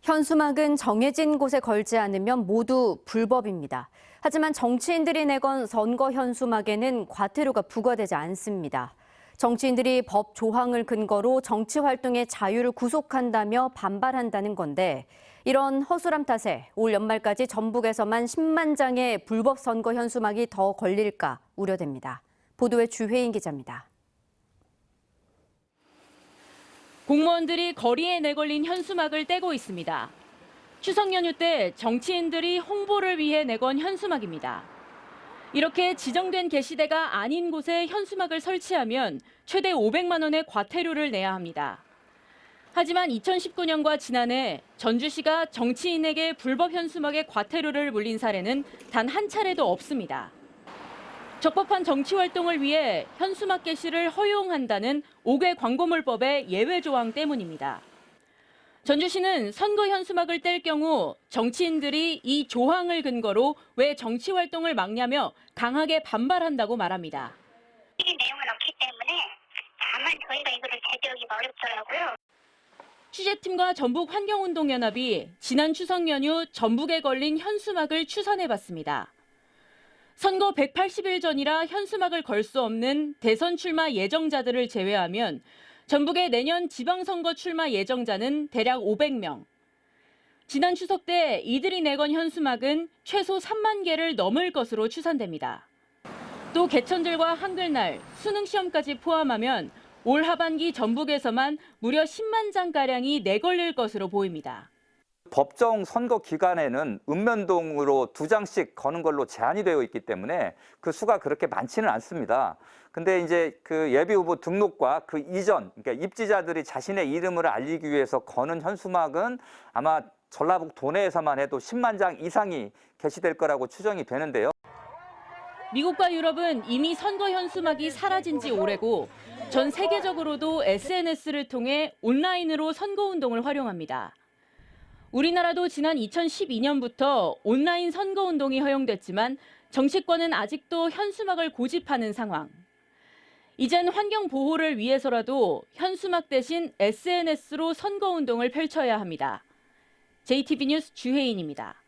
현수막은 정해진 곳에 걸지 않으면 모두 불법입니다. 하지만 정치인들이 내건 선거 현수막에는 과태료가 부과되지 않습니다. 정치인들이 법 조항을 근거로 정치 활동의 자유를 구속한다며 반발한다는 건데 이런 허술함 탓에 올 연말까지 전북에서만 10만 장의 불법 선거 현수막이 더 걸릴까 우려됩니다. 보도에 주혜인 기자입니다. 공무원들이 거리에 내걸린 현수막을 떼고 있습니다. 추석 연휴 때 정치인들이 홍보를 위해 내건 현수막입니다. 이렇게 지정된 게시대가 아닌 곳에 현수막을 설치하면 최대 500만 원의 과태료를 내야 합니다. 하지만 2019년과 지난해 전주시가 정치인에게 불법 현수막의 과태료를 물린 사례는 단 한 차례도 없습니다. 적법한 정치 활동을 위해 현수막 게시를 허용한다는 5개 광고물법의 예외 조항 때문입니다. 전주시는 선거 현수막을 뗄 경우 정치인들이 이 조항을 근거로 왜 정치 활동을 막냐며 강하게 반발한다고 말합니다. 이 내용은 없기 때문에 다만 저희가 이거를 제재하기가 어렵더라고요. 취재팀과 전북환경운동연합이 지난 추석 연휴 전북에 걸린 현수막을 추산해봤습니다. 선거 180일 전이라 현수막을 걸 수 없는 대선 출마 예정자들을 제외하면 전북의 내년 지방선거 출마 예정자는 대략 500명. 지난 추석 때 이들이 내건 현수막은 최소 3만 개를 넘을 것으로 추산됩니다. 또 개천절과 한글날, 수능시험까지 포함하면 올 하반기 전북에서만 무려 10만 장가량이 내걸릴 것으로 보입니다. 법정 선거 기간에는 읍면동으로 2장씩 거는 걸로 제한이 되어 있기 때문에 그 수가 그렇게 많지는 않습니다. 근데 이제 그 예비 후보 등록과 그 이전, 그러니까 입지자들이 자신의 이름을 알리기 위해서 거는 현수막은 아마 전라북 도내에서만 해도 10만 장 이상이 게시될 거라고 추정이 되는데요. 미국과 유럽은 이미 선거 현수막이 사라진 지 오래고 전 세계적으로도 SNS를 통해 온라인으로 선거운동을 활용합니다. 우리나라도 지난 2012년부터 온라인 선거운동이 허용됐지만 정치권은 아직도 현수막을 고집하는 상황. 이젠 환경 보호를 위해서라도 현수막 대신 SNS로 선거운동을 펼쳐야 합니다. JTB 뉴스 주혜인입니다.